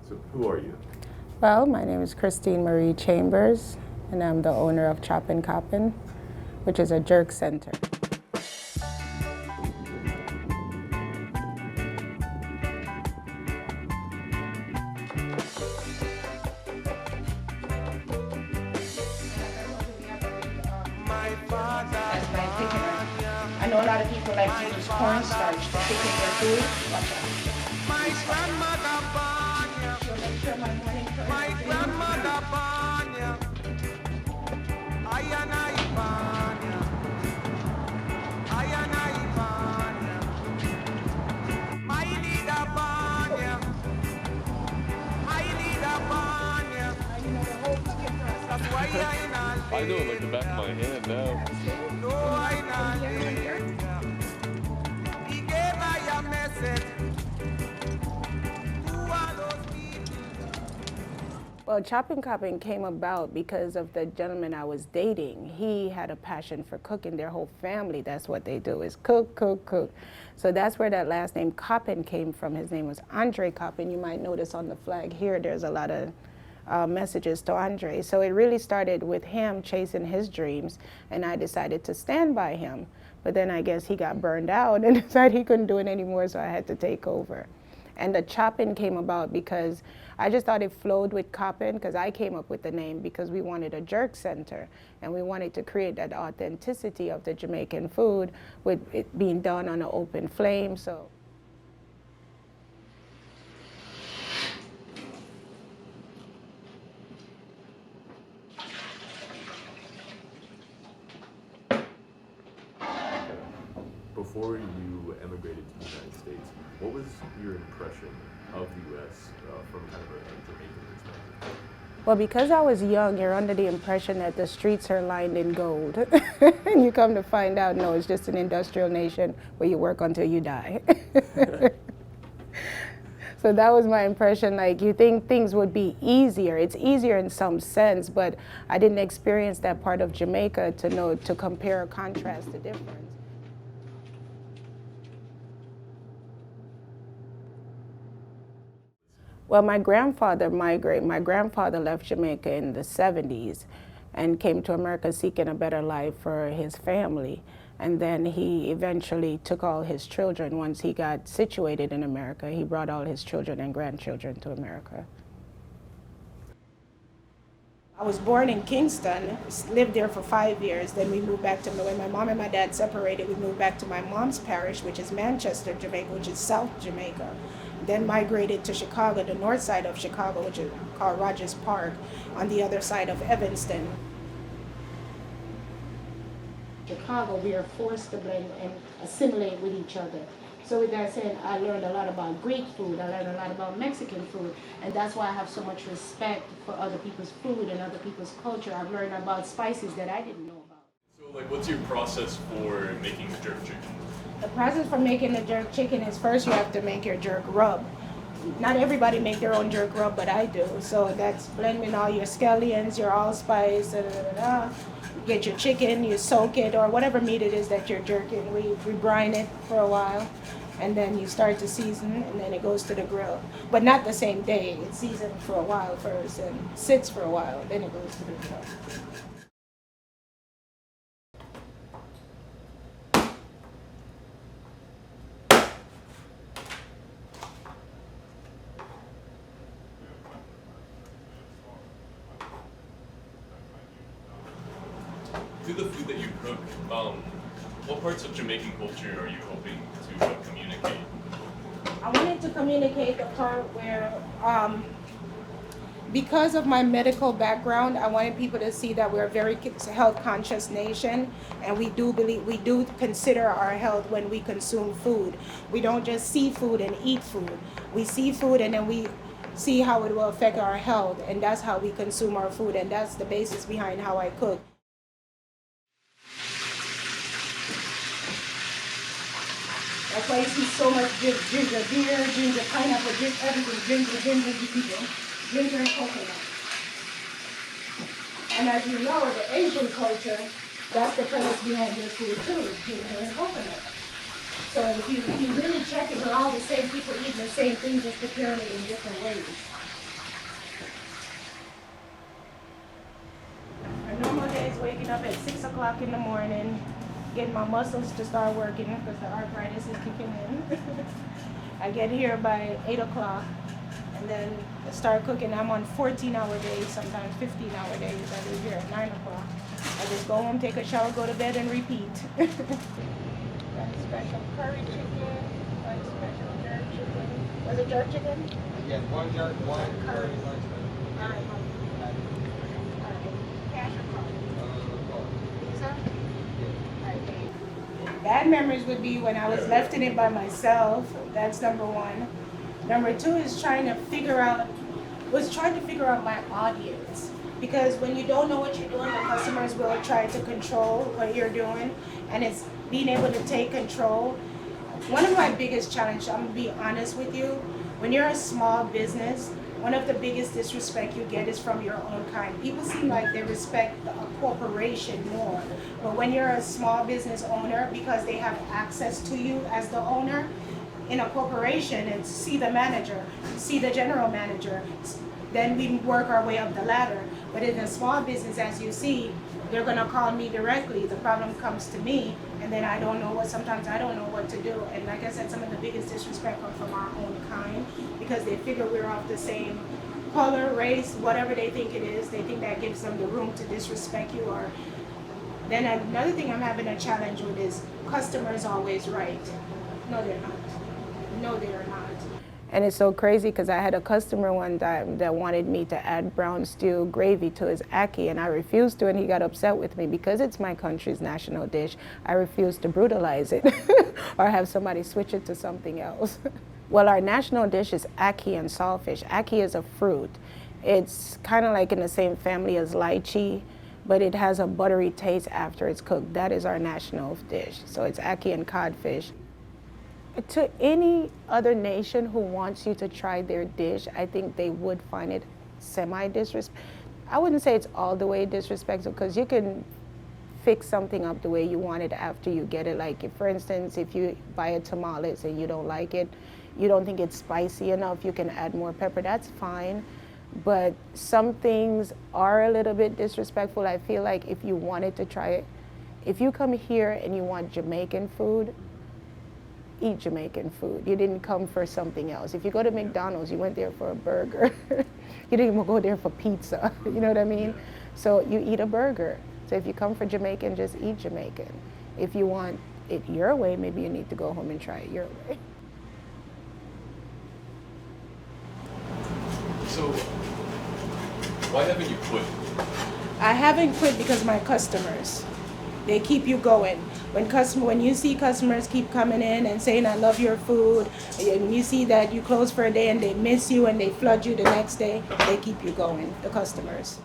So who are you? Well, my name is Christine Marie Chambers, and I'm the owner of Choppin Coppin, which is a jerk center. I know a lot of people like to use cornstarch to thicken their food. Watch out. My grandmother Banya. My grandmother Banya. I and I Banya. I and I Banya. My leader Banya. My leader Banya. That's why I know it like the back of my hand now. No, I not. He gave I a message. Well, Choppin Coppin came about because of the gentleman I was dating. He had a passion for cooking. Their whole family, that's what they do, is cook, cook, cook. So that's where that last name Coppin came from. His name was Andre Coppin. You might notice on the flag here, there's a lot of messages to Andre. So it really started with him chasing his dreams, and I decided to stand by him. But then I guess he got burned out and decided he couldn't do it anymore, so I had to take over. And the Choppin came about because I just thought it flowed with Coppin, because I came up with the name because we wanted a jerk center, and we wanted to create that authenticity of the Jamaican food with it being done on an open flame. So. Before you emigrated to the United States, what was your impression of the U.S. From kind of a Jamaican perspective? Well, because I was young, you're under the impression that the streets are lined in gold. And you come to find out, no, it's just an industrial nation where you work until you die. So that was my impression. Like, you think things would be easier. It's easier in some sense, but I didn't experience that part of Jamaica to know, to compare or contrast the difference. Well, my grandfather migrated. My grandfather left Jamaica in the 70s and came to America seeking a better life for his family. And then he eventually took all his children. Once he got situated in America, he brought all his children and grandchildren to America. I was born in Kingston, lived there for 5 years. Then we moved back to, when my mom and my dad separated, we moved back to my mom's parish, which is Manchester, Jamaica, which is South Jamaica. Then migrated to Chicago, the north side of Chicago, which is called Rogers Park, on the other side of Evanston. Chicago, we are forced to blend and assimilate with each other. So with that said, I learned a lot about Greek food, I learned a lot about Mexican food, and that's why I have so much respect for other people's food and other people's culture. I've learned about spices that I didn't know about. So, like, what's your process for making the jerk chicken? The process for making the jerk chicken is first you have to make your jerk rub. Not everybody make their own jerk rub, but I do. So that's blending all your scallions, your allspice, get your chicken, you soak it, or whatever meat it is that you're jerking. We brine it for a while, and then you start to season, and then it goes to the grill. But not the same day. It's seasoned for a while first and sits for a while, then it goes to the grill. Through the food that you cook, what parts of Jamaican culture are you hoping to communicate? I wanted to communicate the part where, because of my medical background, I wanted people to see that we're a very health conscious nation, and we do consider our health when we consume food. We don't just see food and eat food. We see food and then we see how it will affect our health, and that's how we consume our food, and that's the basis behind how I cook. That's why you see so much ginger beer, ginger pineapple, everything, ginger and coconut. And as you know, the Asian culture, that's the premise behind their food too, ginger and coconut. So if you really check it, we're all the same people eating the same thing, just preparing it in different ways. A normal day is waking up at 6 o'clock in the morning, getting my muscles to start working because the arthritis is kicking in. I get here by 8 o'clock and then start cooking. I'm on 14-hour days, sometimes 15-hour days. I leave here at 9 o'clock. I just go home, take a shower, go to bed, and repeat. Got special curry chicken, like special jerk chicken. Was it jerk chicken? Yeah, one jerk, one curry, one All right, cash or card? Visa? All right, babe. Bad memories would be when I was left in it by myself. That's number one. Number two is trying to figure out my audience. Because when you don't know what you're doing, the customers will try to control what you're doing. And it's being able to take control. One of my biggest challenges, I'm gonna be honest with you, when you're a small business, one of the biggest disrespect you get is from your own kind. People seem like they respect a corporation more. But when you're a small business owner, because they have access to you as the owner, in a corporation, it's see the manager, see the general manager, then we work our way up the ladder. But in a small business, as you see, they're gonna call me directly. The problem comes to me, and then sometimes I don't know what to do. And like I said, some of the biggest disrespect come from our own kind because they figure we're of the same color, race, whatever they think it is. They think that gives them the room to disrespect you. Or then another thing I'm having a challenge with is customers always right. No, they're not. No, they are not. And it's so crazy because I had a customer one time that wanted me to add brown stew gravy to his ackee, and I refused to, and he got upset with me because it's my country's national dish. I refused to brutalize it or have somebody switch it to something else. Well, our national dish is ackee and saltfish. Ackee is a fruit. It's kind of like in the same family as lychee, but it has a buttery taste after it's cooked. That is our national dish. So it's ackee and codfish. To any other nation who wants you to try their dish, I think they would find it semi-disrespectful. I wouldn't say it's all the way disrespectful because you can fix something up the way you want it after you get it. Like, for instance, if you buy a tamales and you don't like it, you don't think it's spicy enough, you can add more pepper, that's fine. But some things are a little bit disrespectful. I feel like if you wanted to try it, if you come here and you want Jamaican food, eat Jamaican food. You didn't come for something else. If you go to McDonald's, you went there for a burger. You didn't even go there for pizza, you know what I mean? So you eat a burger. So if you come for Jamaican, just eat Jamaican. If you want it your way, maybe you need to go home and try it your way. So, why haven't you quit? I haven't quit because my customers, they keep you going. When you see customers keep coming in and saying, I love your food, and you see that you close for a day and they miss you and they flood you the next day, they keep you going, the customers.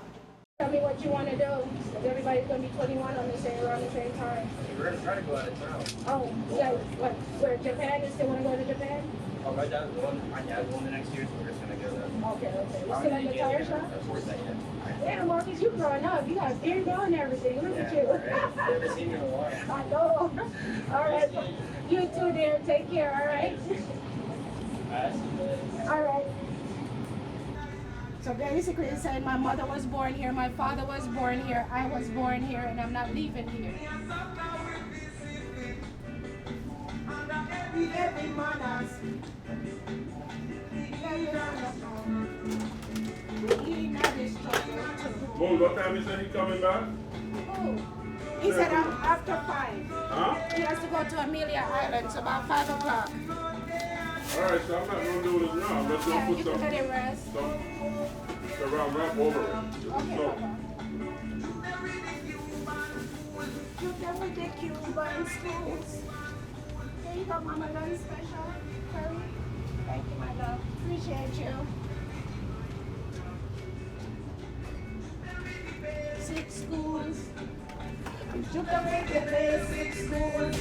Tell me what you want to do. Everybody's going to be 21 around the same time. We're going to try to go out of town. Oh, yeah, where Japan? You still want to go to Japan? Oh, my dad's going the next year, so we're just going to go there. Okay. You still at the tire shop? Of course I can. Yeah, Marcus, you growing up. You got beard down and everything. Look at you. I haven't seen you in a while. I know. All right. You too, dear. Take care, all right? All right. So basically it's saying my mother was born here, my father was born here, I was born here, and I'm not leaving here. Well, what time is he coming back? He said after 5. Huh? He has to go to Amelia Island, so about 5 o'clock. All right, so I'm not going to do this now. Let's Yeah, put you can let it rest. some wrap over it. Okay, So, Papa. You done with the Cuban schools. Here you go, Mama. Lunch special. Curry. Thank you, my love. Appreciate you. 6 schools. You took away the 6 schools.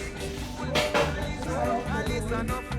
So, I listen up